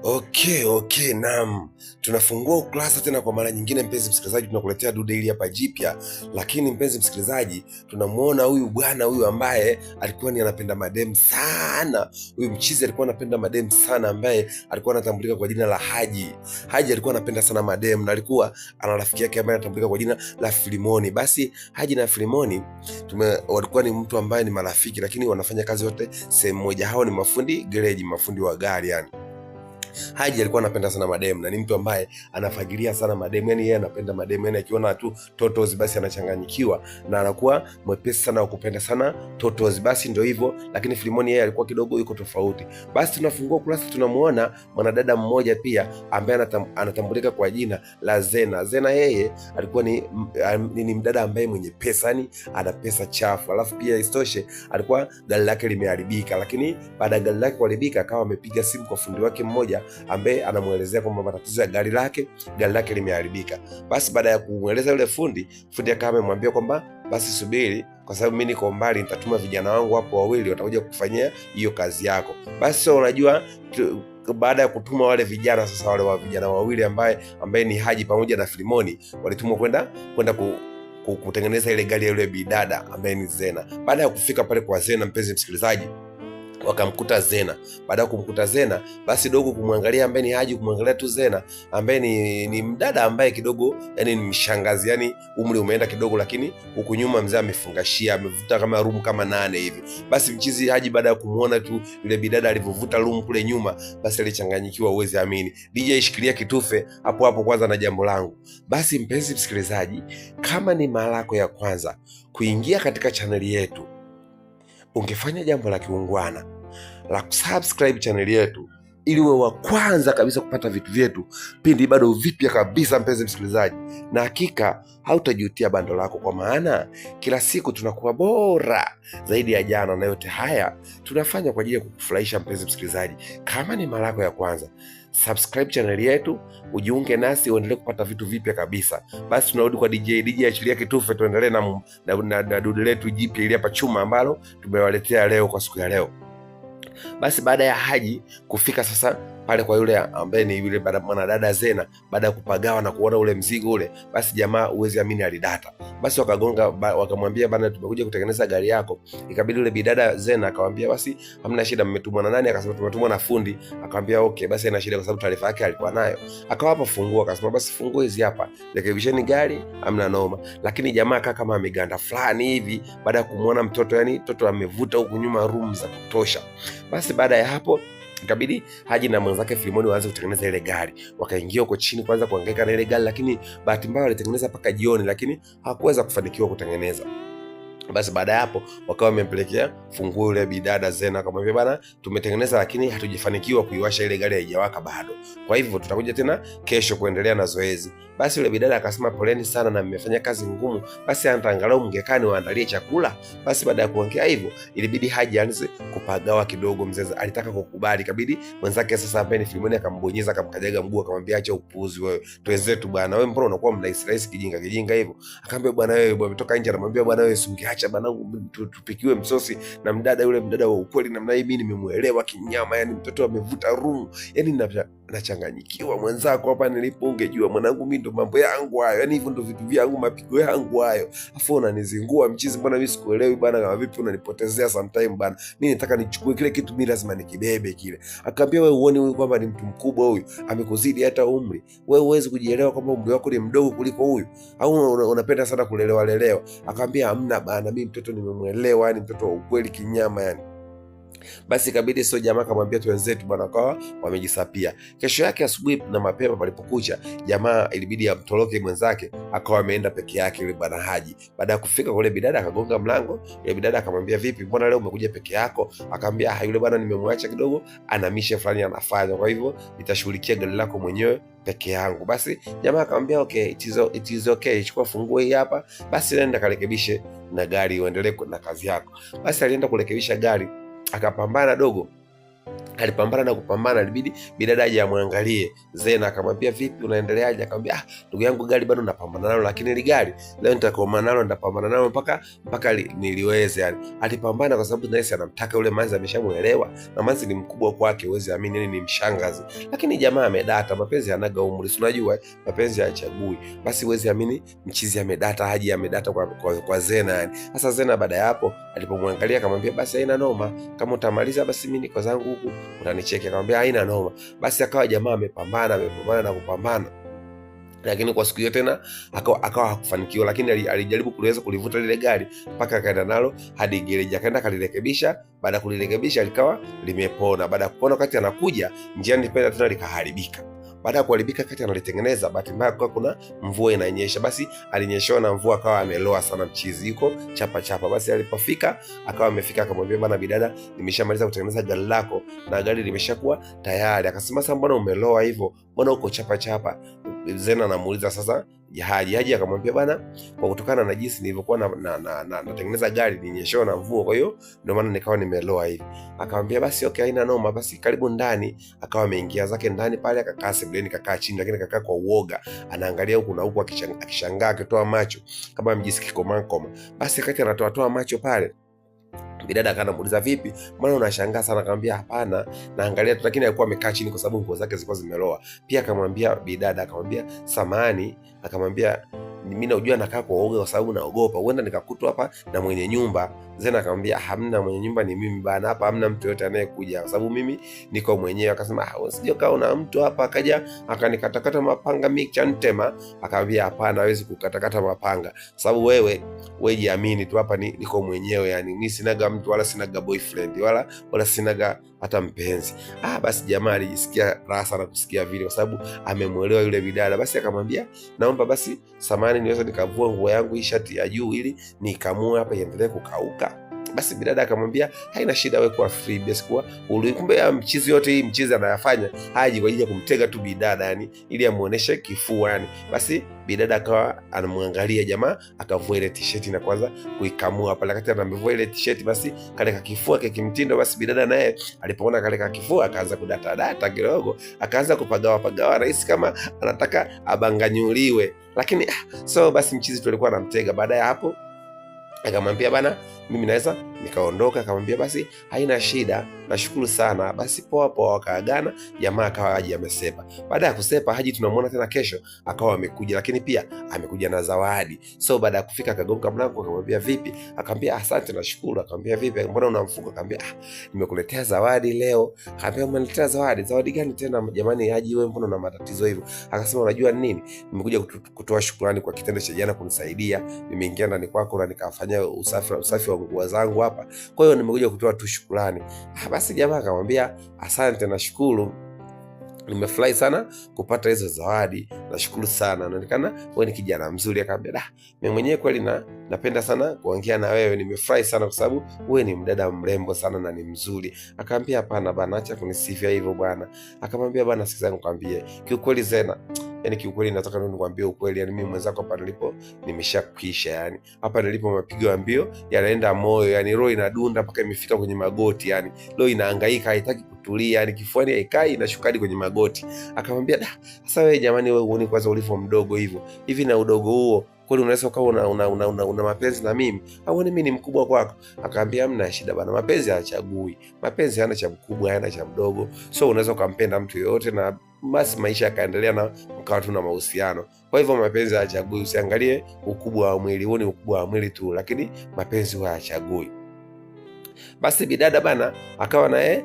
Okay, naam. Tunafungua ukurasa tena kwa mara nyingine, mpenzi msikilizaji, tunakuletea dude hili hapa jipya. Lakini mpenzi msikilizaji, tunamuona huyu bwana huyu ambaye alikuwa ni anapenda madem sana. Huyu mchizi alikuwa anapenda madem sana, ambaye alikuwa anatambulika kwa jina la Haji. Haji alikuwa anapenda sana madem na alikuwa ana rafiki yake ambaye anatambulika kwa jina la Filimoni. Basi Haji na Filimoni walikuwa ni mtu ambaye ni marafiki, lakini wanafanya kazi wote sehemu moja. Hao ni mafundi gereji, mafundi wa gari yani. Haji alikuwa anapenda sana mademu na ni mtu ambaye anafagilia sana mademu, yani yeye anapenda mademu, yani akiona tu totos basi anachanganyikiwa na anakuwa mwepesi sana wa kupenda sana totos. Basi ndio hivyo, lakini Filimoni yeye alikuwa kidogo yuko tofauti. Basi tunafungua ukurasa, tunamuona mwanadada mmoja pia ambaye anatambulika kwa jina la Zena. Zena yeye alikuwa ni mdada ambaye mwenye pesa, yani ana pesa chafu. Alafu pia istoshe alikuwa gari lake limeharibika, lakini baada ya gari lake kuharibika akawa amepiga simu kwa fundi wake mmoja ambaye anamuelezea kwamba matatizo ya gari lake limeharibika. Basi baada ya kumueleza yule fundi akawa amemwambia kwamba basi subiri, kwa sababu mimi niko mbali, nitatuma vijana wangu hapo wawili watakuja kufanyia hiyo kazi yako. Basi so unajua baada ya kutuma wale vijana, sasa wale vijana wawili ambaye ni Haji pamoja na Filimoni walitumwa kwenda kutengeneza ile gari ya yule bidada ambaye ni Zena. Baada ya kufika pale kwa Zena, mpenzi msikilizaji, wakamkuta Zena. Baada ya kumkuta Zena, basi dogo kumwangalia ambaye ni Haji, kumwangalia tu Zena ambaye ni mdada ambaye kidogo yani ni mshangazi, yani umri umeenda kidogo, lakini huku nyuma mzee amefungashia, amevuta kama room kama 8 hivi. Basi mchizi Haji baada ya kumuona tu yule bidada alivyovuta room kule nyuma, basi alichanganyikiwa, uwezi amini. DJ shikilia kitufe hapo hapo kwanza na jambo langu. Basi mpenzi msikilizaji, kama ni mara yako ya kwanza kuingia katika chaneli yetu, ungefanya jambo la kiungwana la kusubscribe chaneli yetu ili uwe wa kwanza kabisa kupata vitu vyetu pindi bado vipya kabisa, mpenzi msikilizaji, na hakika hautajutia bando lako, kwa maana kila siku tunakuwa bora zaidi ya jana, na yote haya tunafanya kwa ajili ya kukufurahisha mpenzi msikilizaji. Kama ni mara yako ya kwanza, subscribe channel yetu, ujiunge nasi uendelee kupata vitu vipya kabisa. Basi tunarudi kwa DJ achilia kitufe, tuendelee na dude letu jipya ili hapa chuma ambalo tumewaletea leo kwa siku ya leo. Basi baada ya Haji kufika sasa pale kwa yule ambaye ni yule mwanadada Zena, baada ya kupagawa na kuona ule mzigo ule, basi jamaa uwezi amini alidata. Basi wakagonga, wakamwambia bana, tumekuja kutengeneza gari yako. Ikabidi yule bidada Zena akamwambia basi hamna shida, mmetumwa na nani? Akasema tumetumwa na fundi. Akamwambia okay, basi haina shida, kwa sababu taarifa yake alikuwa nayo. Akawapa funguo, akasema basi funguo hizi hapa, rekebisheni gari, hamna noma. Lakini jamaa kama ameganda fulani hivi baada ya kumuona mtoto, yani mtoto amevuta huku nyuma room za kutosha. Basi baada ya hapo ikabidi Haji na mwenzake Filimoni waanze kutengeneza ile gari. Wakaingia huko chini kwanza kuhangaika na ile gari, lakini bahati mbaya walitengeneza mpaka jioni, lakini hawakuweza kufanikiwa kutengeneza. Basi baada ya hapo wakawa wamempelekea funguo yule bidada Zena, akamwambia bana, tumetengeneza lakini hatujafanikiwa kuiwasha ile gari, haijawaka bado, kwa hivyo tutakuja tena kesho kuendelea na zoezi. Basi yule bidada akasema poleni sana na mmefanya kazi ngumu, basi angalau mngekaa niwaandalie chakula. Basi baada ya kuongea hivyo, ilibidi Haji aanze kupagawa kidogo. Mzee alitaka kukubali, ikabidi mwenzake sasa ambaye ni Filimoni akambonyeza, akamkanyaga mguu, akamwambia acha upuuzi wewe, twenzetu bwana, wewe mbona unakuwa mrahisi kijinga hivyo? Akamwambia bwana wewe, ametoka nje, anamwambia bwana wewe, usingeacha bwana tupikiwe msosi na yule mdada wa ukweli namna hii, mimi nimemuelewa kinyama, yani mtoto amevuta room, yani nachanganyikiwa mwenzako hapa nilipo, ungejua mwanangu, mimi ndo mambo yangu hayo, yani hivyo ndo vitu vyangu, mapigo yangu hayo, afu unanizingua mchizi, mbona mimi sikuelewi bana, kama vipi unanipotezea sometime bana, mimi nataka nichukue kile kitu, mimi lazima nikibebe kile. Akamwambia wewe uone huyu kwamba ni mtu mkubwa, huyu amekuzidi hata umri, wewe huwezi kujielewa kwamba umri wako ni mdogo kuliko huyu, au unapenda sana kulelewa? Akamwambia hamna bana, mimi mtoto nimemuelewa, yani mtoto wa ukweli kinyama yani. Basi ikabidi sio jamaa akamwambia twenzetu bwana, kwa wamejisapia. Kesho yake asubuhi na mapema palipokucha, jamaa ilibidi amtoroke mwenzake, akawa ameenda peke yake yule bwana Haji. Baada ya kufika kule, bidada akagonga mlango. Yule bidada akamwambia vipi, mbona leo umekuja peke yako? Akamwambia yule bwana nimemwacha kidogo, ana mishe fulani anafanya, kwa hivyo nitashughulikia gari lako mwenyewe peke yangu. Basi jamaa akamwambia okay, it is okay, chukua funguo hii hapa, basi nenda karekebishe na gari uendelee na kazi yako. Basi alienda kurekebisha gari, akapambana dogo, Alipambana na kupambana, ilibidi bidada aje amwangalie. Zena akamwambia vipi, unaendeleaje? Akamwambia ndugu yangu, gari bado napambana nalo, lakini ile gari leo nitakoma nalo, nitapambana nalo mpaka niliweze. Yani alipambana kwa sababu Naisi anamtaka yule Manzi, ameshamuelewa na Manzi ni mkubwa kwake, uweze amini, nini ni mshangazi. Lakini jamaa amedata, mapenzi yanaga umri, unajua mapenzi hayachagui. Basi uweze amini, mchizi amedata, Haji amedata kwa Zena yani. Sasa Zena baada ya hapo alipomwangalia akamwambia basi haina noma, kama utamaliza basi mimi niko zangu huku utanicheki. Akamwambia haina noma. Basi akawa jamaa amepambana na kupambana, lakini kwa siku hiyo tena akawa hakufanikiwa, lakini alijaribu kuweza kulivuta lile gari mpaka akaenda nalo hadi gereji, akaenda kalirekebisha. Baada ya kulirekebisha likawa limepona. Baada ya kupona, wakati anakuja njiani tena likaharibika. Baada ya kuharibika, kati analitengeneza, bahati mbaya kwa kuna mvua inanyesha. Basi alinyeshewa na mvua, akawa ameloa sana, mchizi yuko chapa. Basi alipofika akawa amefika, akamwambia bana bidada, nimeshamaliza kutengeneza gari lako na gari limeshakuwa tayari. Akasema sasa mbona umeloa hivyo, mbona uko chapa? Zena anamuuliza sasa Haji akamwambia bana, kwa kutokana na jinsi nilivyokuwa natengeneza gari ninyeshewa na mvua, kwa hiyo ndio maana nikawa nimeloa hivi. Akamwambia basi okay, haina noma, basi karibu ndani. Akawa ameingia zake ndani pale, akakaa sebuleni, kakaa chini, lakini kakaa kwa uoga, anaangalia huku na huku akishangaa, akitoa macho kama mjisiki koma. Basi wakati anatoa macho pale, bidada akanamuuliza vipi, mbona unashangaa sana? Akamwambia hapana, naangalia tu, lakini alikuwa amekaa chini kwa sababu nguo zake zilikuwa zimeloa. Pia akamwambia bidada, akamwambia samani, akamwambia mimi najua nakaa kwa uoga kwa sababu naogopa huenda nikakutwa hapa na mwenye nyumba. Zena akamwambia hamna, mwenye nyumba ni mimi bana, hapa hamna mtu yote anayekuja kwa sababu mimi niko mwenyewe. Akasema usije kaa una mtu hapa akaja akanikatakata mapanga mimi chantema. Akamwambia hapana, hawezi kukatakata mapanga sababu wewe jiamini tu, hapa niko mwenyewe, yani mimi sinaga mtu wala sinaga boyfriend wala sinaga hata mpenzi. Basi jamaa alijisikia raha sana kusikia vile kwa sababu amemuelewa yule bidada. Basi akamwambia naomba basi samani, niweza nikavua nguo yangu hii shati ya juu ili nikamue hapa iendelee kukauka. Basi bidada akamwambia haina shida, wewe kwa free basi kwa kumbe ya mchizi yote hii mchizi anayafanya Haji kwa ajili ya kumtega tu bidada, yani ili amuoneshe kifua yani. Basi bidada akawa anamwangalia jamaa, akavua ile t-shirt na kwanza kuikamua pale. Wakati anamvua ile t-shirt, basi kale kifua kile kimtindo, basi bidada naye alipoona kale kifua akaanza kudata kidogo, akaanza kupagawa rahisi kama anataka abanganyuliwe. Lakini so basi mchizi tulikuwa anamtega. Baada ya hapo akamwambia bana, mimi naweza nikaondoka. Akamwambia basi haina shida, nashukuru sana. Basi poa, wakaagana. Jamaa akawa Haji amesepa. Baada ya kusepa, Haji tunamuona tena kesho akawa amekuja, lakini pia amekuja na zawadi. So baada ya kufika akagonga mlango, akamwambia vipi? Akamwambia asante, nashukuru. Akamwambia vipi, mbona una mfuko? Akamwambia nimekuletea zawadi leo. Akamwambia umeniletea zawadi? Zawadi gani tena jamani Haji, wewe mbona una matatizo hivyo? Akasema unajua nini, nimekuja kutoa shukrani kwa kitendo cha jana kunisaidia. Nimeingia ndani kwako na nikafanya usafi wa nguo zangu hapa, kwa hiyo nimekuja kutoa tu shukrani. Basi jamaa akamwambia asante, nashukuru, nimefurahi sana kupata hizo zawadi, nashukuru sana, inaonekana wewe ni kijana mzuri. Akamwambia mimi mwenyewe kweli napenda sana kuongea na wewe, nimefurahi sana kwa sababu wewe ni mdada mrembo sana na ni mzuri. Akamwambia hapana bana, acha kunisifia hivyo bwana. Akamwambia bana, sikiza nikwambie kiukweli Zena, yani kiukweli nataka nikwambie ukweli, yani mimi mwenzako hapa nilipo nimeshakwisha, yani hapa nilipo mapigo ya mbio yanaenda moyo, yani roho inadunda mpaka imefika kwenye magoti, yani roho inahangaika, haitaki kutulia, yani kifuani haikai, inashuka hadi kwenye magoti. Akamwambia sasa wewe jamani, wewe uone kwanza ulivyo mdogo hivi na udogo huo kweli unaweza ukawa una mapenzi na mimi au mimi ni mkubwa kwako? Akamwambia hamna shida bana, mapenzi hayachagui, mapenzi hayana cha mkubwa hayana cha mdogo, so unaweza ukampenda mtu yoyote na basi maisha yakaendelea na mkawa tu na mahusiano. Kwa hivyo mapenzi hayachagui, usiangalie ukubwa wa mwili, uone ukubwa wa mwili tu, lakini mapenzi hayachagui. Basi bidada bana akawa naye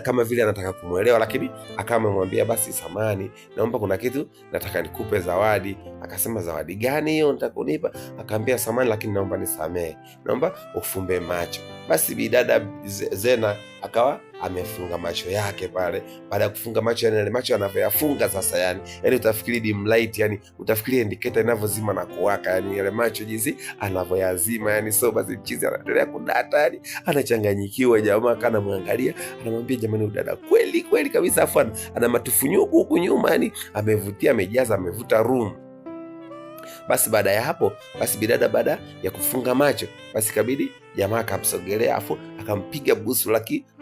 kama vile anataka kumuelewa, lakini akawa amemwambia basi samani, naomba kuna kitu nataka nikupe zawadi. Akasema zawadi gani hiyo nataka kunipa? Akamwambia samani, lakini naomba nisamee, naomba ufumbe macho. Basi bidada Zena akawa amefunga macho yake pale. Baada ya kufunga macho, yani ile macho anavyoyafunga sasa, yani utafikiri dim light, yani utafikiri indicator inavyozima na kuwaka, yani ile macho jinsi anavyoyazima, yani so basi mchizi anaendelea kudata, yani anachanganyikiwa. Jamaa kana muangalia, anamwambia jamani, udada kweli kabisa, afu ana matufunyuku huku nyuma, yani amevutia, amejaza, amevuta room. Basi baada ya hapo, basi bidada baada ya kufunga macho, basi kabidi jamaa akamsogelea, afu akampiga busu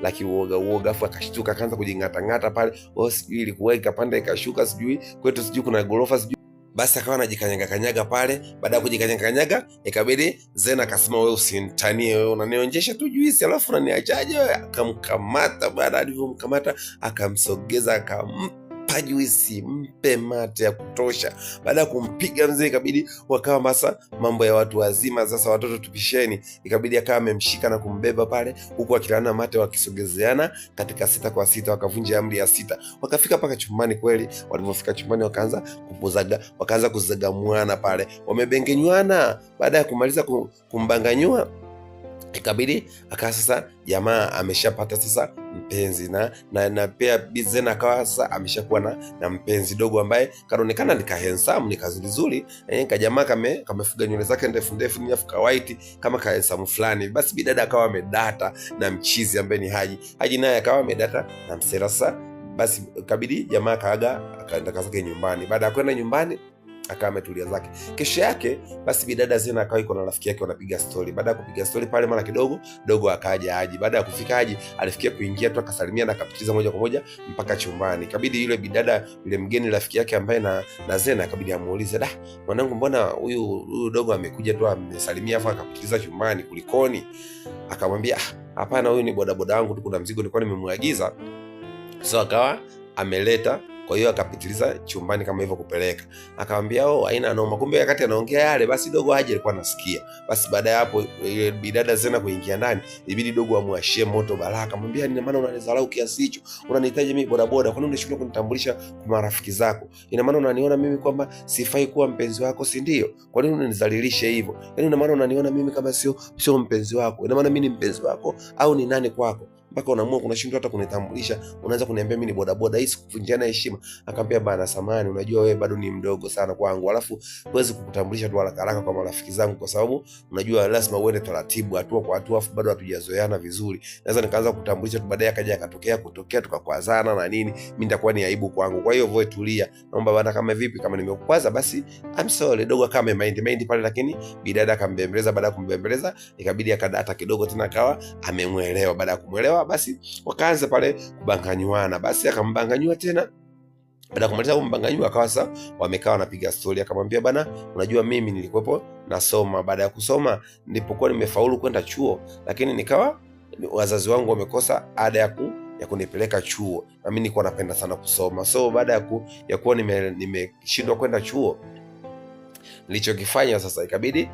la kiuoga, afu akashtuka, akaanza kujing'atang'ata pale. Sijui ilikuwa ikapanda ikashuka, sijui kwetu, sijui kuna gorofa, sijui. Basi akawa anajikanyaga pale. Baada ya kujikanyaga ikabidi Zena akasema, wewe usinitanie, wewe unanionjesha tu juisi alafu unaniachaje wewe? Akamkamata. Baada alivyomkamata akamsogeza, akampa juisi, mpe mate ya kutosha. Baada ya kumpiga mzee, ikabidi wakawa masa mambo ya watu wazima, sasa watoto tupisheni. Ikabidi akawa amemshika na kumbeba pale, huku akilana mate, wakisogezeana katika 6 kwa 6, wakavunja amri ya 6. Wakafika paka chumbani. Kweli walipofika chumbani, wakaanza kuzagamuana pale, wamebengenywana. Baada ya kumaliza kumbanganyua, ikabidi akawa sasa jamaa ameshapata sasa mpenzi na pia Zena akawa sasa ameshakuwa na mpenzi dogo ambaye kanaonekana ni handsome, ni kazuri, kajamaa kamefuga nywele zake ndefu ni afuka white kama handsome fulani. Basi bidada akawa amedata na mchizi ambaye ni Haji naye akawa amedata na Mserasa. Basi kabidi jamaa akaenda zake nyumbani. Baada ya kwenda nyumbani, akawa ametulia zake. Kesho yake basi bidada Zena akawa iko na rafiki yake wanapiga story. Baada ya kupiga story pale, mara kidogo dogo akaja Haji. Baada ya kufika Haji, alifikia kuingia tu, akasalimia na akapitiza moja kwa moja mpaka chumbani. Kabidi yule bidada, yule mgeni rafiki yake ambaye na Zena, akabidi amuulize, mwanangu, mbona huyu dogo amekuja tu amesalimia afa akapitiza chumbani, kulikoni? Akamwambia, hapana, huyu ni bodaboda wangu tu, kuna mzigo nilikuwa nimemwagiza. So akawa ameleta, kwa hiyo akapitiliza chumbani kama hivyo kupeleka. Akamwambia, haina noma. Kumbe wakati anaongea yale, basi dogo Haji alikuwa anasikia. Basi baada ya hapo, ile bidada Zena kuingia ndani, ibidi dogo amwashie moto balaa. Akamwambia, ina maana unanidharau kiasi hicho? Unanihitaji mimi bodaboda? Kwa nini unashindwa kunitambulisha kwa marafiki zako? Ina maana unaniona mimi kwamba sifai kuwa mpenzi wako, si ndio? Kwa nini unanidhalilisha hivyo? Yaani ina maana unaniona mimi kama sio mpenzi wako? Ina maana mimi ni mpenzi wako au ni nani kwako mpaka unaamua kunashindwa hata kunitambulisha, unaanza kuniambia mimi ni bodaboda? Hii sikuvunjiana heshima. Akamwambia, bana samani, unajua wewe bado ni mdogo sana kwangu, alafu huwezi kukutambulisha tu haraka kwa marafiki zangu, kwa sababu unajua lazima uende taratibu, hatua kwa hatua, afu bado hatujazoeana vizuri. Naweza nikaanza kutambulisha tu, baadaye akaja kutokea tukakwazana na nini, mimi nitakuwa ni aibu kwangu. Kwa hiyo wewe tulia, naomba bana, kama vipi, kama nimekukwaza basi I'm sorry. Dogo kama mind pale, lakini bidada akambembeleza. Baada ya kumbembeleza, ikabidi akadata kidogo tena, akawa amemwelewa. Baada ya kumwelewa, basi wakaanza pale kubanganywana. Basi akambanganyua tena. Baada ya kumaliza kumbanganyua, akawa sasa wamekaa wanapiga story. Akamwambia, bana, unajua mimi nilikuwepo nasoma. Baada ya kusoma nilipokuwa nimefaulu kwenda chuo, lakini nikawa wazazi wangu wamekosa ada ya kunipeleka chuo, na mimi nilikuwa napenda sana kusoma. So baada ya kuwa nimeshindwa kwenda chuo, nilichokifanya sasa, ikabidi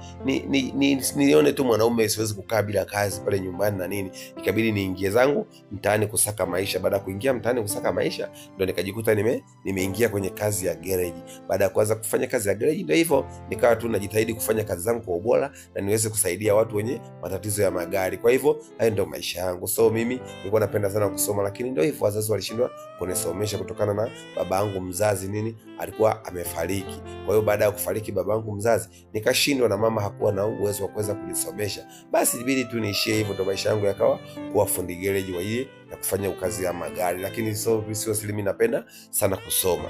nione tu mwanaume, siwezi kukaa bila kazi pale nyumbani na nini. Ikabidi niingie zangu mtaani kusaka maisha. Baada ya kuingia mtaani kusaka maisha, ndio nikajikuta nimeingia kwenye kazi ya garage. Baada ya kuanza kufanya kazi ya garage, ndio hivyo nikawa tu najitahidi kufanya kazi zangu kwa ubora na niweze kusaidia watu wenye matatizo ya magari. Kwa hivyo hayo ndio maisha yangu. So mimi nilikuwa napenda sana kusoma, lakini ndio hivyo wazazi walishindwa kunisomesha kutokana na baba yangu mzazi alikuwa amefariki. Kwa hiyo baada ya kufariki baba yangu mzazi, nikashindwa na mama hakuwa na uwezo wa kuweza kunisomesha. Basi ilibidi tu niishie hivyo, ndo maisha yangu yakawa kuwa fundi gereji wa hii ya kufanya ukazi ya magari, lakini sio mimi napenda sana kusoma.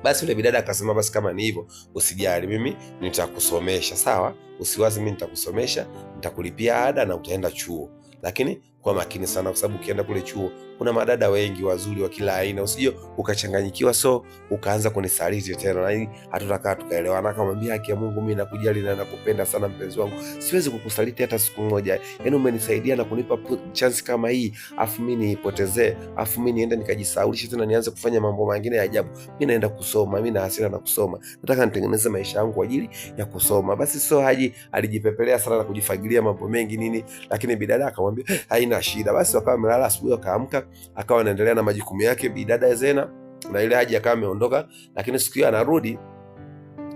Basi yule bidada akasema, basi kama ni hivyo usijali, mimi nitakusomesha, sawa? Usiwazi, mimi nitakusomesha, nitakulipia ada na utaenda chuo. Lakini kwa makini sana, kwa sababu ukienda kule chuo kuna madada wengi wazuri wa kila aina, usije ukachanganyikiwa, so ukaanza kunisaliti tena, na hatutakaa tukaelewana. Akamwambia, haki ya Mungu, mimi nakujali na nakupenda sana mpenzi wangu, siwezi kukusaliti hata siku moja. Yaani umenisaidia na kunipa chance kama hii, afu mimi niipotezee, afu mimi niende nikajisaulisha tena nianze kufanya mambo mengine ya ajabu. Mimi naenda kusoma, mimi na hasira na kusoma, nataka nitengeneze maisha yangu kwa ajili ya kusoma. Basi so Haji alijipepelea sana na kujifagilia mambo mengi nini, lakini bidada akamwambia haina shida. Basi wakawa wamelala, asubuhi wakaamka, akawa anaendelea na majukumu yake bidada Zena, na ile Haji akawa ameondoka. Lakini siku hiyo anarudi,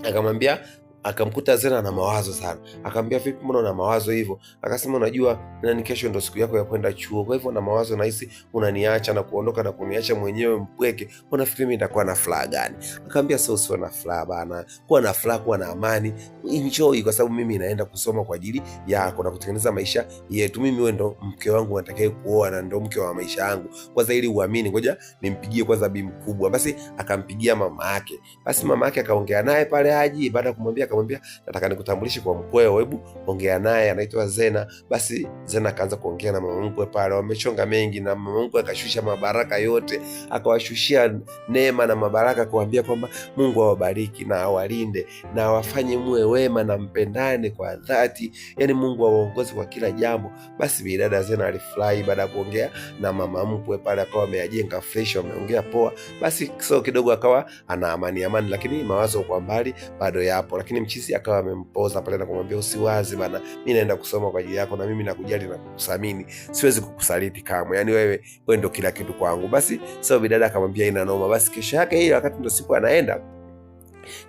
akamwambia, akamkuta Zena na mawazo sana. Akamwambia, vipi, mbona una mawazo hivyo? Akasema, unajua nani, kesho ndo siku yako ya kwenda chuo, kwa hivyo na mawazo nahisi unaniacha na kuondoka na kuniacha mwenyewe mpweke, unafikiri mimi nitakuwa na furaha gani? Akamwambia, sio usiwe na furaha bana, kuwa na furaha, kuwa na amani, enjoy, kwa sababu mimi naenda kusoma kwa ajili yako na kutengeneza maisha yetu. Mimi wewe ndo mke wangu natakaye kuoa na ndo mke wa maisha yangu. Kwanza ili uamini, ngoja nimpigie kwanza bi mkubwa. Basi akampigia mama yake. Basi mama yake akaongea naye pale Haji. Baada ya kumwambia, akamwambia, nataka nikutambulishe kwa mkweo, hebu ongea naye, anaitwa Zena. Basi Zena akaanza kuongea na mama mkwe pale, wamechonga mengi, na mama mkwe akashusha mabaraka yote, akawashushia neema na mabaraka, kuambia kwamba Mungu awabariki na awalinde na awafanye muwe wema na mpendane kwa dhati, yani Mungu awaongoze kwa kila jambo. Basi bidada Zena alifurahi. Baada ya kuongea na mama mkwe pale, akawa ameajenga fresh, wameongea poa. Basi so kidogo akawa ana amani, lakini mawazo kwa mbali bado yapo. Lakini mchizi akawa amempoza pale na kumwambia, usiwazi bana, mimi naenda kusoma kwa ajili yako na mimi nakujali na kukusamini, siwezi kukusaliti kamwe, yani wewe ndo kila kitu kwangu. Basi so bidada akamwambia ina noma. Basi kesho yake hiyo, wakati ndo siku anaenda,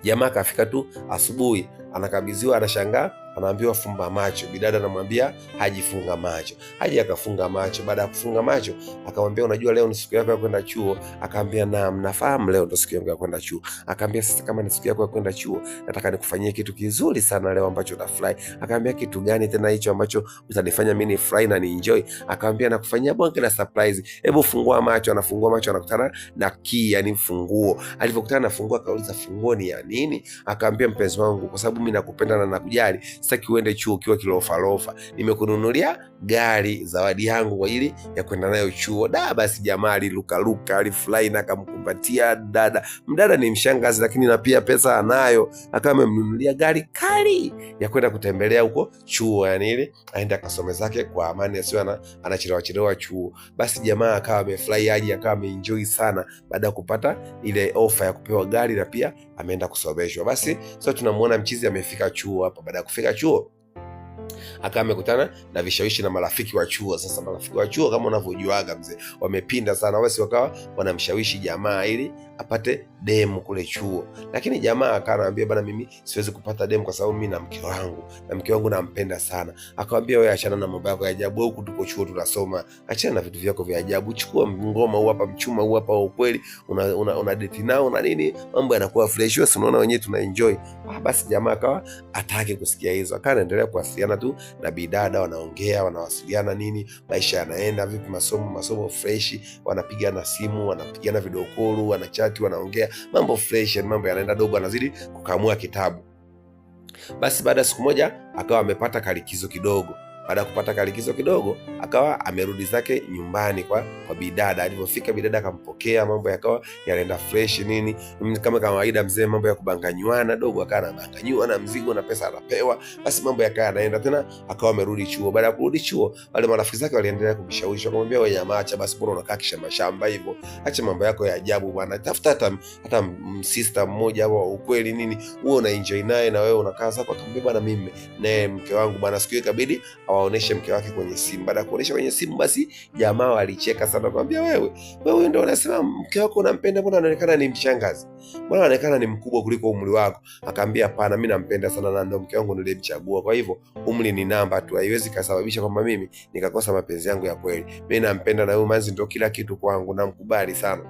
jamaa akafika tu asubuhi, anakabidhiwa, anashangaa, anaambiwa fumba macho. Bidada anamwambia Haji funga macho. Haji akafunga macho. Baada ya kufunga macho, akamwambia, unajua leo ni siku yako ya kwenda chuo? Akamwambia, naam, nafahamu leo ndo siku yangu ya kwenda chuo. Akamwambia, sasa kama ni siku yako ya kwenda chuo, nataka nikufanyie kitu kizuri sana leo ambacho utafurahi. Akamwambia, kitu gani tena hicho ambacho utanifanya mimi nifurahi na ni enjoy? Akamwambia, nakufanyia bonge la surprise, hebu fungua macho. Anafungua macho, anakutana na key, yani funguo. Alipokutana na funguo, akauliza, funguo ni ya nini? Akamwambia, mpenzi wangu, kwa sababu mimi nakupenda na nakujali, sitaki uende chuo ukiwa kilofalofa, nimekununulia gari, zawadi yangu kwa ajili ya kwenda nayo chuo. Basi jamaa alilukaluka, alifurahi na akamkumbatia dada. Mdada ni mshangazi, lakini na pia pesa anayo, akawa amemnunulia gari kali ya kwenda kutembelea huko chuo, yani ile aende akasome zake kwa amani, asiwe anachelewa chuo. Basi jamaa akawa amefurahi, Haji akawa ameenjoy sana baada ya kupata ile ofa ya kupewa gari na pia ameenda kusomeshwa. Basi so tunamuona mchizi amefika chuo hapa. Baada ya kufika chuo, akawa amekutana na vishawishi na marafiki wa chuo. Sasa marafiki wa chuo, kama unavyojuaga mzee, wamepinda sana. Basi wakawa wanamshawishi jamaa ili apate demu kule chuo, lakini jamaa akawa anamwambia, bana, mimi siwezi kupata demu kwa sababu mimi na mke wangu nampenda sana. Akamwambia, wewe achana na mambo yako ya ajabu, huku tuko chuo tunasoma, achana na vitu vyako vya ajabu, chukua ngoma huu hapa, mchuma huu hapa wa ukweli, una date nao na nini, mambo yanakuwa fresh, wewe unaona wenyewe tuna enjoy. Basi jamaa akawa atake kusikia hizo, akawa anaendelea kuwasiliana tu na bidada, wanaongea, wanawasiliana nini, maisha yanaenda vipi, masomo fresh, wanapigana simu, wanapigana video call, wanachati, wanaongea mambo fresh, mambo yanaenda dogo, anazidi kukamua kitabu. Basi baada ya siku moja akawa amepata kalikizo kidogo. Baada ya kupata kalikizo kidogo, akawa amerudi zake nyumbani kwa bidada. Alipofika, bidada akampokea, mambo yakawa yanaenda fresh nini, kama kawaida mzee, mambo ya kubanganywana dogo, akawa anabanganywa, mzigo na pesa anapewa. Basi mambo yakawa yanaenda tena, akawa amerudi chuo. Baada ya kurudi chuo, wale marafiki zake waliendelea kumshawishi, wakamwambia, wewe jamaa, acha basi, mbona unakaa kishamba hivyo, acha mambo yako ya ajabu bwana, tafuta hata sister mmoja wa ukweli nini, wewe una enjoy naye na wewe unakaa zako. Akamwambia, bwana, mimi naye mke wangu bwana, siku hiyo ikabidi awaoneshe mke wake kwenye simu. Baada ya kuonesha kwenye simu, basi jamaa walicheka sana, akamwambia, wewe ndio unasema mke wako unampenda, mbona anaonekana ni mshangazi, mbona anaonekana ni mkubwa kuliko umri wako? Akamwambia, hapana, mimi nampenda sana na ndio mke wangu nilimchagua, kwa hivyo umri ni namba tu, haiwezi kusababisha kwamba mimi nikakosa mapenzi yangu ya kweli. Mimi nampenda na huyu manzi ndio kila kitu kwangu, namkubali sana.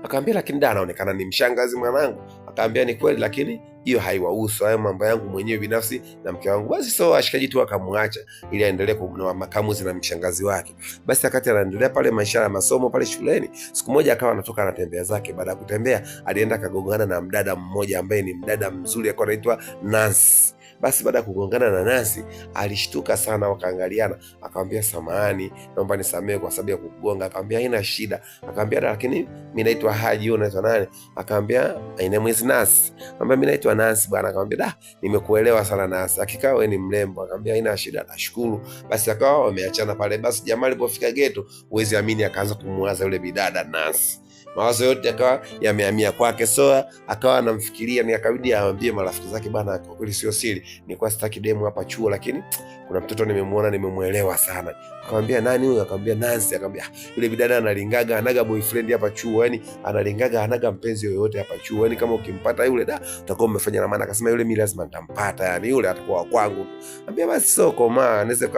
Akamwambia, lakini dada anaonekana ni mshangazi mwanangu. Akamwambia, ni kweli, lakini hiyo haiwahusu, hayo mambo yangu mwenyewe binafsi na mke wangu. Basi so ashikaji tu akamwacha ili aendelee kumnoa makamuzi na mshangazi wake. Basi wakati anaendelea pale maisha ya masomo pale shuleni, siku moja akawa anatoka anatembea zake. Baada ya kutembea, alienda akagongana na mdada mmoja ambaye ni mdada mzuri, akawa anaitwa Nancy. Basi baada ya kugongana na Nancy, alishtuka sana, wakaangaliana. Akamwambia, samahani, naomba nisamehe kwa sababu ya kugonga. Akamwambia, haina shida. Akamwambia, lakini mimi naitwa Haji, wewe unaitwa nani? Akamwambia, my name is Nancy. Akamwambia, mimi naitwa Nancy bwana. Akamwambia, nimekuelewa sana Nancy, hakika wewe ni mrembo. Akamwambia, haina shida, nashukuru. Basi akawa wameachana pale. Basi jamaa alipofika ghetto, huwezi amini, akaanza kumwaza yule bidada Nancy. Mawazo yote akawa yamehamia kwake. So akawa anamfikiria, ni akabidi aambie marafiki zake, bana, kwa kweli sio siri, nilikuwa sitaki demu hapa chuo, lakini kuna mtoto nimemuona nimemuelewa sana. Akamwambia nani huyo? Akamwambia Nancy. Akamwambia yule bidada analingaga, anaga boyfriend hapa chuo, yani analingaga, anaga mpenzi yoyote hapa chuo, yani kama ukimpata yule utakuwa umefanya na maana. Akasema yule mimi lazima nitampata, yani yule atakuwa kwangu. Akamwambia basi sio koma, anaweza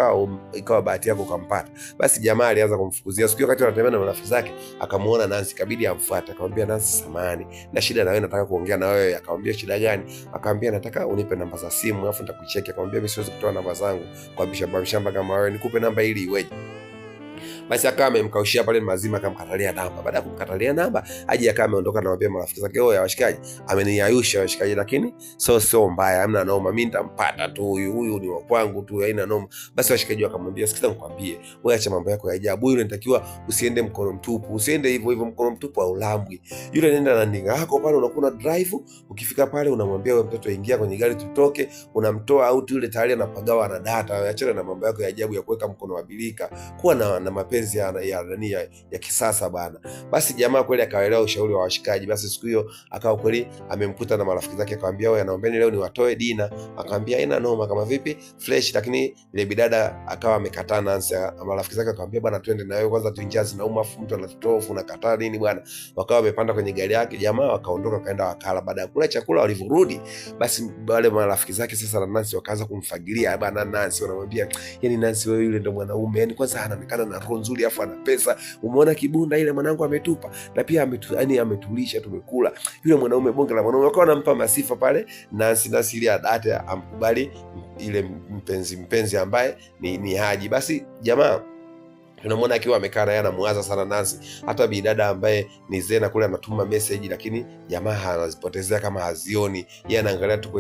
ikawa bahati yako kumpata. Basi jamaa alianza kumfukuzia. Siku wakati anatembea na marafiki zake akamuona Nancy, kabidi amfuate. Akamwambia Nancy, samahani, na shida na wewe, nataka kuongea na wewe. Akamwambia shida gani? Akamwambia nataka unipe namba za simu alafu nitakucheki. Akamwambia mimi siwezi kutoa namba zangu kwa mshamba kama wewe, nikupe namba ili iweje? Basi akawa amemkaushia pale mazima, akamkatalia namba. Baada ya kumkatalia namba, aje akawa ameondoka, anamwambia marafiki zake, "Oya washikaji, ameniayusha washikaji, lakini sio mbaya, hamna noma, mimi nitampata tu, huyu ni wa kwangu tu, haina noma." Basi washikaji wakamwambia, "Sikiza nikwambie, wewe acha mambo yako ya ajabu, yule inatakiwa usiende mkono mtupu, usiende hivyo mkono mtupu au ulambwi. Yule nenda na ndinga yako pale, unakuwa drive, ukifika pale unamwambia wewe mtoto, ingia kwenye gari tutoke, unamtoa out yule, tayari anapagawa na data. Achana na mambo yako ya ajabu ya kuweka mkono wa bilika, kuwa na mapenzi ya kisasa bana." Basi jamaa kweli akaelewa ushauri wa washikaji. Basi siku hiyo akawa kweli amemkuta na marafiki zake, akamwambia wewe, naombeni leo niwatoe dina. Akamwambia haina noma, kama vipi fresh. Lakini ile bidada akawa amekataa Nancy. Marafiki zake akamwambia bwana, twende na wewe kwanza, tuinjazi na umafu, mtu anatutofu unakataa nini bwana. Wakawa wamepanda kwenye gari yake, jamaa wakaondoka kaenda wakala. Baada ya kula chakula walivurudi, basi wale marafiki zake sasa na Nancy wakaanza kumfagilia bwana Nancy, wanamwambia yani Nancy, wewe yule ndo mwanaume, yani kwanza anaonekana na roho nzuri afu ana pesa, umeona kibunda ile mwanangu ametupa, na pia ametulisha, tumekula, yule mwanaume bonge la mwanaume. Wakawa wanampa masifa pale Nancy ili adate amkubali ile mpenzi ambaye ni Haji. Basi jamaa tunamwona akiwa amekaa naye anamuwaza sana Nancy. Hata bidada ambaye ni Zena kule anatuma message, lakini jamaa anazipotezea kama hazioni. Yeye anaangalia tu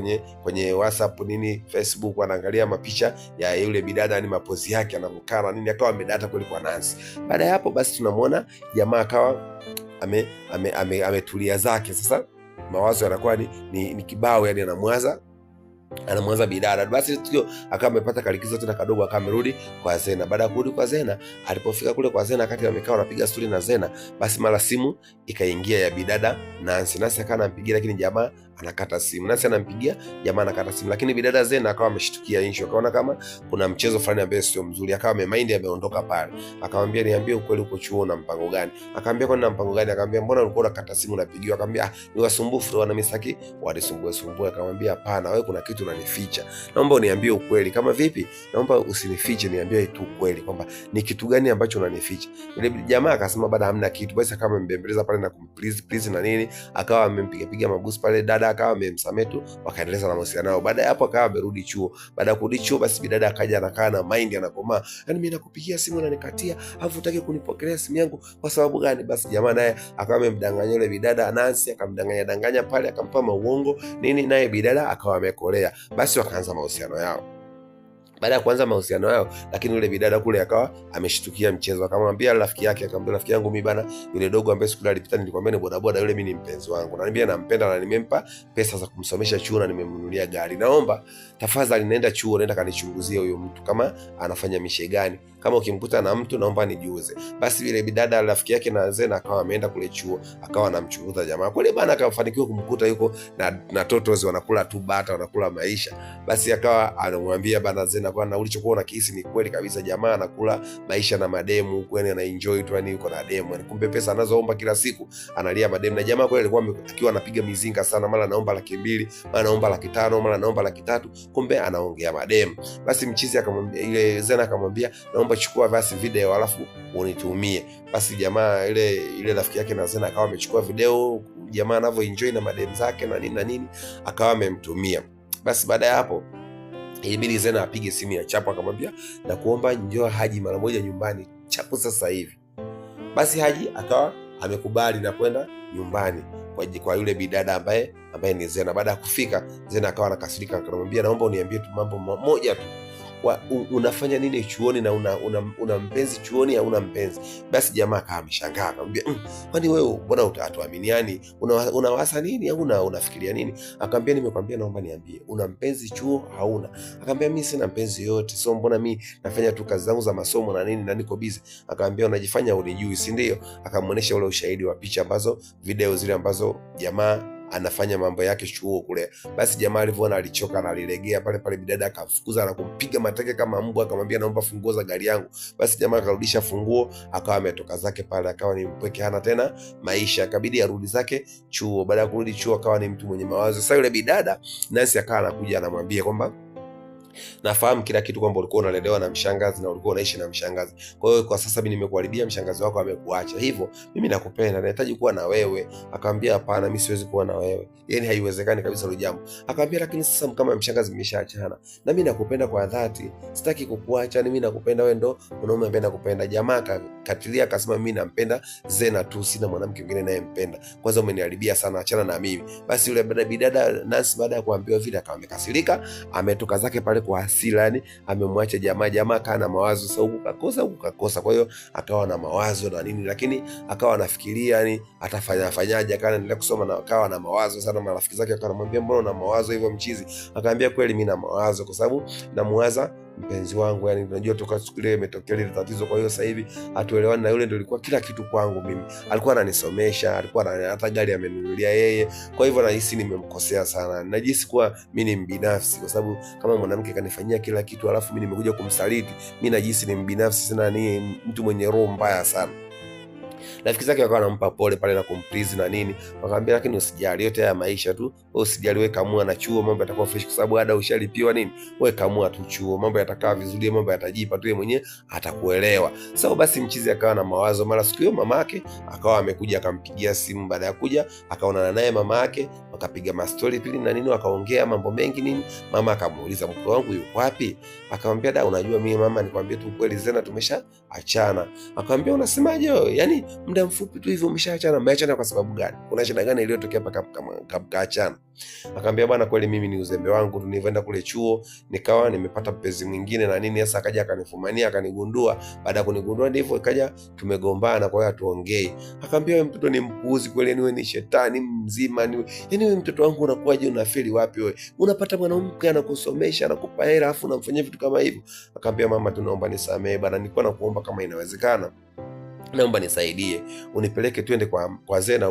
kwenye WhatsApp nini, Facebook, anaangalia mapicha ya yule bidada, ni mapozi yake anavyokaa na nini, akawa amedata kweli kwa Nancy. Baada ya hapo basi tunamwona jamaa akawa ametulia zake. Sasa mawazo yanakuwa ni kibao, yani anamwaza bidada. Basi tukio akawa amepata kalikizo tena kadogo, akawa amerudi kwa Zena. Baada ya kurudi kwa Zena, alipofika kule kwa Zena, wakati amekaa anapiga story na Zena, basi mara simu ikaingia ya bidada Nancy. Nancy akawa anampigia, lakini jamaa anakata simu. Nancy anampigia, jamaa anakata simu, lakini bidada Zena akawa ameshtukia issue, akaona kama kuna mchezo fulani ambao sio mzuri, akawa amemind, ameondoka pale. Akamwambia, niambie ukweli, uko chuo na mpango gani? Akamwambia, kwa nini mpango gani? Akamwambia, mbona ulikuwa unakata simu unapigiwa? Akamwambia, ni wasumbufu wana misaki walisumbua. Akamwambia, hapana, wewe kuna kitu unanificha, naomba uniambie ukweli. Kama vipi? Naomba usinifiche, niambie tu ukweli kwamba ni kitu gani ambacho unanificha. Ile jamaa akasema bado hamna kitu. Basi akawa amembembeleza pale na please na nini, akawa amempiga mabusu pale. Dada akawa amemsamehe tu, wakaendeleza na mahusiano yao. Baada ya hapo akawa amerudi chuo. Baada ya kurudi chuo, basi bidada akaja anakaa na mind anakomaa, yani mimi nakupigia simu na nikatia, alafu utaki kunipokelea simu yangu kwa sababu gani? Basi jamaa naye akawa amemdanganya yule bidada Nancy, akamdanganya pale, akampa mauongo nini, naye bidada akawa amekolea. Basi wakaanza mahusiano yao. Baada ya kuanza mahusiano yao, lakini yule bidada kule akawa ameshtukia mchezo. Akamwambia rafiki yake, akamwambia rafiki yangu mimi bana, yule dogo ambaye siku ile alipita nilikwambia ni bodaboda yule, mimi ni mpenzi wangu, na niambia nampenda na nimempa pesa za kumsomesha chuo na nimemnunulia gari. Naomba tafadhali nenda chuo, nenda kanichunguzie huyo mtu kama anafanya mishe gani, kama ukimkuta na mtu naomba nijuze. Basi yule bidada rafiki yake na Zena akawa ameenda kule chuo, akawa anamchunguza jamaa kule bana, akafanikiwa kumkuta yuko na totozi wanakula tu bata, wanakula maisha. Basi akawa anamwambia bana Zena, kwa na ulichokuwa unakihisi ni kweli kabisa, jamaa anakula maisha na mademu, kwani ana enjoy tu, yani yuko na demu, yani kumbe pesa anazoomba kila siku analia mademu. Na jamaa kweli alikuwa akiwa anapiga mizinga sana, mara naomba 200,000, mara naomba 500,000, mara naomba 300,000, kumbe anaongea mademu. Basi mchizi akamwambia, ile Zena akamwambia, naomba chukua basi video alafu unitumie. Basi jamaa ile rafiki yake na Zena akawa amechukua video jamaa anavyo enjoy na mademu zake na nini akawa amemtumia. Basi baada ya hapo ilibidi Zena apige simu ya Chapo, akamwambia na kuomba njoo Haji mara moja nyumbani Chapo sasa hivi. Basi Haji akawa amekubali na kwenda nyumbani kwa yule bidada ambaye ni Zena. Baada ya kufika, Zena akawa anakasirika, akamwambia naomba uniambie tu mambo moja tu, unafanya nini chuoni na una mpenzi chuoni au una mpenzi? Basi jamaa akawa ameshangaa, akamwambia kwani wewe mbona utatuaminiani, unawasa nini au unafikiria nini? Akamwambia nimekwambia naomba niambie, una mpenzi chuo hauna? Akamwambia mimi sina mpenzi yote, so mbona mimi nafanya tu kazi zangu za masomo na nini na niko busy. Akamwambia unajifanya unijui, si ndio? Akamuonesha ule ushahidi wa picha ambazo video zile ambazo jamaa anafanya mambo yake chuo kule. Basi jamaa alivyoona alichoka na alilegea pale pale, bidada akamfukuza na kumpiga mateke kama mbwa, akamwambia naomba funguo za gari yangu. Basi jamaa akarudisha funguo, akawa ametoka zake pale, akawa ni mpweke, hana tena maisha, akabidi arudi zake chuo. Baada ya kurudi chuo akawa ni mtu mwenye mawazo. Sasa yule bidada Nancy akawa anakuja anamwambia kwamba nafahamu kila kitu kwamba ulikuwa unalelewa na mshangazi na ulikuwa unaishi na mshangazi. Kwa hiyo kwa sasa mimi nimekuharibia, mshangazi wako amekuacha. Hivyo mimi nakupenda, nahitaji kuwa na wewe. Akamwambia hapana, mimi siwezi kuwa na wewe. Yaani haiwezekani kabisa hilo jambo. Akamwambia lakini sasa kama mshangazi mmeshaachana, na mimi nakupenda kwa dhati. Sitaki kukuacha, mimi nakupenda, wewe ndo mwanaume ambaye nakupenda. Jamaa katilia akasema mimi nampenda Zena tu, sina mwanamke mwingine ninayempenda. Kwanza umeniharibia sana, achana na mimi. Basi yule bidada Nancy baada ya kuambiwa vile akawa amekasirika, ametoka zake pale kwa hasira, yani amemwacha jamaa. Jamaa akawa na mawazo, sasa huku kakosa. Kwa hiyo akawa na mawazo na nini, lakini akawa anafikiria yani atafanyaje. Akawa anaendelea kusoma na akawa na mawazo sana. Marafiki zake akawa anamwambia mbona una mawazo hivyo mchizi? Akaambia kweli mimi na mawazo kwa sababu namuwaza mpenzi wangu, yani unajua toka siku ile imetokea ile tatizo. Kwa hiyo sasa hivi hatuelewani, na yule ndio ilikuwa kila kitu kwangu mimi. Alikuwa ananisomesha, alikuwa hata gari amenunulia yeye. Kwa hivyo nahisi nimemkosea sana, najisi kuwa mimi ni mbinafsi, kwa sababu kama mwanamke kanifanyia kila kitu alafu mimi nimekuja kumsaliti, mimi najisi ni mbinafsi sana, ni mtu mwenye roho mbaya sana. Rafiki zake wakawa wanampa pole pale na kumprizi na nini, wakamwambia lakini usijali, yote haya maisha tu, wewe usijali, wewe kamua na chuo, mambo yatakuwa fresh kwa sababu ada ushalipiwa nini, wewe kamua tu chuo, mambo yatakaa vizuri, mambo yatajipa tu, yeye mwenyewe atakuelewa. Sasa basi mchizi akawa na mawazo. Mara siku hiyo mama yake akawa amekuja, akampigia simu. Baada ya kuja akaonana naye mama yake, wakapiga mastori pili na nini, wakaongea mambo mengi nini. Mama akamuuliza mke wangu yuko wapi? Akamwambia da, unajua mimi mama, nikwambie tu kweli, Zena tumeshaachana. Akamwambia unasemaje wewe? Yani muda mfupi tu hivyo umeshaachana? Mmeachana kwa sababu gani? Kuna shida gani iliyotokea mpaka mkaachana? Akamwambia bwana, kweli mimi ni uzembe wangu, nilivyoenda kule chuo nikawa nimepata mpenzi mwingine na nini. Sasa akaja akanifumania, akanigundua. Baada ya kunigundua ndivyo ikaja tumegombana, kwa hiyo hatuongei. Akamwambia wewe mtoto ni mpuuzi kweli, wewe ni shetani mzima, yani wewe mtoto wangu unakuwaje, unafeli wapi wewe? Unapata mwanamke anakusomesha, anakupa hela afu unamfanyia vitu kama hivyo. Akamwambia mama, tunaomba nisamee bana, nilikuwa nakuomba kama inawezekana, naomba nisaidie, unipeleke twende kwa Zena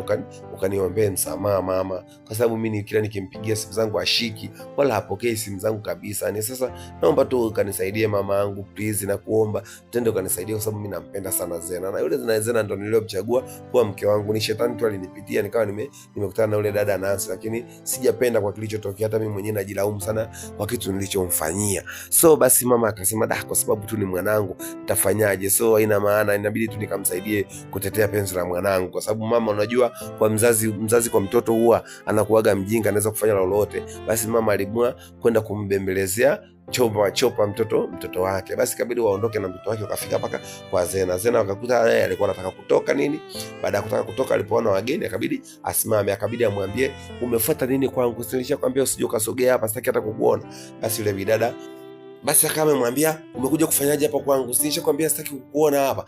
ukaniombee msamaha mama, kwa sababu mimi kila nikimpigia simu zangu ashiki wala hapokei simu zangu kabisa. Ni sasa naomba tu ukanisaidie mama yangu please, na kuomba twende ukanisaidie, kwa sababu mimi nampenda sana Zena, na yule Zena ndo niliyomchagua kuwa mke wangu. Ni shetani tu alinipitia, nikawa nimekutana na yule dada Nancy, lakini sijapenda kwa kilichotokea. Hata mimi mwenyewe najilaumu sana kwa kitu nilichomfanyia. So basi mama akasema kwa sababu tu ni mwanangu nitafanyaje? So haina maana, inabidi tu nikamsaidie kutetea penzi la mwanangu, kwa sababu mama, unajua kwa mzazi kwa mtoto huwa anakuaga mjinga, anaweza kufanya lolote. Basi mama alimua kwenda kumbembelezea chopa mtoto wake. Basi kabidi waondoke na mtoto wake, wakafika mpaka kwa Zena. Zena wakakuta naye alikuwa anataka kutoka nini. Baada ya kutaka kutoka, alipoona wageni akabidi asimame, akabidi amwambie umefuata nini kwangu? Nilishakwambia usije ukasogea hapa, sitaki hata kukuona. Basi yule bidada basi akawa amemwambia umekuja kufanyaje hapa kwangu? Sinishakwambia sitaki kukuona hapa.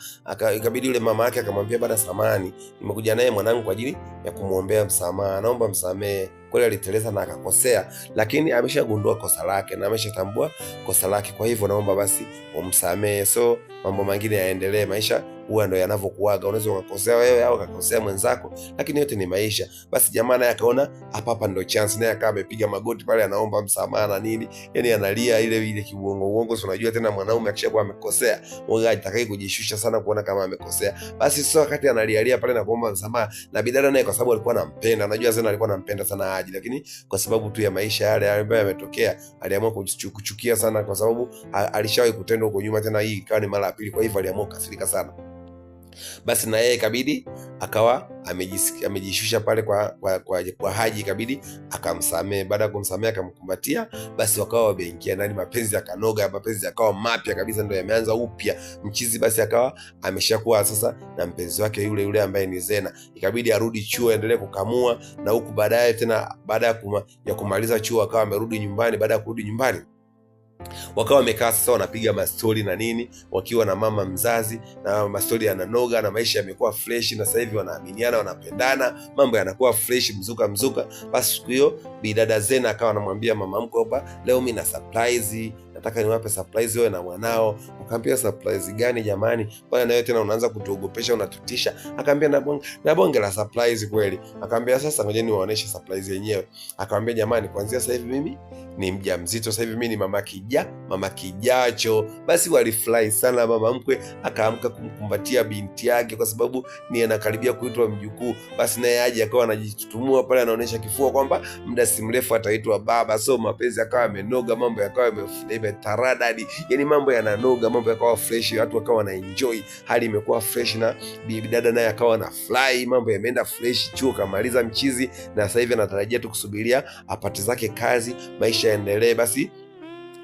Ikabidi yule mama yake akamwambia bada, samani, nimekuja naye mwanangu kwa ajili ya kumuombea msamaha, naomba msamee. Kweli aliteleza na akakosea, lakini ameshagundua kosa lake na ameshatambua kosa lake, kwa hivyo naomba basi umsamee. So mambo mengine yaendelee. Maisha huwa ndo yanavyokuaga, unaweza ukakosea wewe au ukakosea mwenzako, lakini yote ni maisha. Basi jamaa naye akaona hapa ndo chance, naye akawa amepiga magoti pale, anaomba msamaha na nini, yani analia ile kiuongo. So unajua tena mwanaume akishakuwa amekosea wewe hataki kujishusha sana kuona kama amekosea. Basi so wakati analia pale na kuomba msamaha, na bidada naye kwa sababu alikuwa anampenda, najua Zena alikuwa anampenda sana, lakini kwa sababu tu ya maisha yale ambayo yametokea aliamua kuchukia sana, kwa sababu alishawahi kutendwa huko nyuma, tena hii ikawa ni mara ya pili. Kwa hivyo aliamua kukasirika sana. Basi na yeye ikabidi akawa amejishusha pale kwa Haji, ikabidi akamsamee. Baada ya kumsamea akamkumbatia, basi wakawa wameingia ndani, mapenzi yakanoga, mapenzi yakawa mapya kabisa, ndio yameanza upya. Mchizi basi akawa ameshakuwa sasa na mpenzi wake yule ambaye ni Zena. Ikabidi arudi chuo aendelee kukamua, na huku baadaye tena baada ya kumaliza chuo akawa amerudi nyumbani. Baada ya kurudi nyumbani wakawa wamekaa sasa wanapiga mastori na nini, wakiwa na mama mzazi, na mastori yananoga na maisha yamekuwa fresh, na sasa hivi wanaaminiana, wanapendana, mambo yanakuwa fresh, mzuka. Basi siku hiyo bidada Zena akawa anamwambia mama mkwe kwamba leo mimi na surprise, nataka niwape surprise wewe na mwanao. Akaambia surprise gani jamani, bwana nawe tena unaanza kutuogopesha, unatutisha. Akaambia na bonge la surprise kweli. Akaambia sasa ngoja niwaoneshe surprise yenyewe. Akamwambia jamani, kuanzia sasa hivi mimi ni mjamzito, sasa hivi mimi ni mama kijacho. Basi walifurahi sana. Mama mkwe akaamka kumkumbatia binti yake kwa sababu ni anakaribia kuitwa mjukuu. Basi naye aje akawa anajitutumua pale, anaonesha kifua kwamba muda si mrefu ataitwa baba. So mapenzi akawa yamenoga, mambo yakawa yametaradadi, yani mambo yananoga, mambo yakawa fresh, watu wakawa wana enjoy, hali imekuwa fresh na bibi dada naye akawa na fly, mambo yameenda fresh. Chuo kamaliza mchizi na sasa hivi anatarajia tu kusubiria apate zake kazi, maisha yaendelee. Basi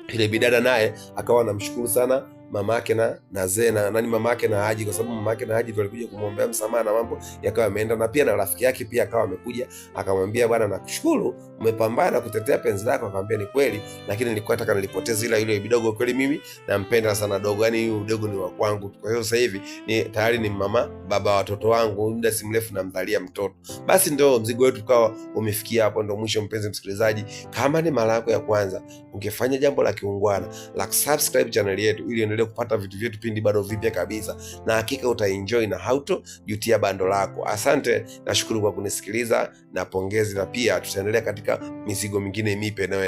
ile bidada naye akawa anamshukuru sana mamake na Zena nani mamake na Haji, kwa sababu mamake na Haji walikuja kumwombea msamaha na mambo yakawa yameenda, na pia na rafiki yake pia akawa amekuja akamwambia, bwana nakushukuru umepambana kutetea penzi lako. Akamwambia ni kweli, lakini nilikuwa nataka nilipoteze ila yule bidogo, kweli mimi nampenda sana dogo, yani huyu dogo ni wa kwangu. Kwa hiyo sasa hivi ni tayari ni mama baba watoto wangu, muda si mrefu namzalia mtoto. Basi ndio mzigo wetu ukawa umefikia hapo, ndio mwisho. Mpenzi msikilizaji, kama ni mara yako ya kwanza, ungefanya jambo la kiungwana la subscribe channel yetu ili kupata vitu vyetu pindi bado vipya kabisa, na hakika utaenjoy na hautojutia bando lako. Asante, nashukuru kwa kunisikiliza na pongezi, na pia tutaendelea katika mizigo mingine mipya inayoendelea.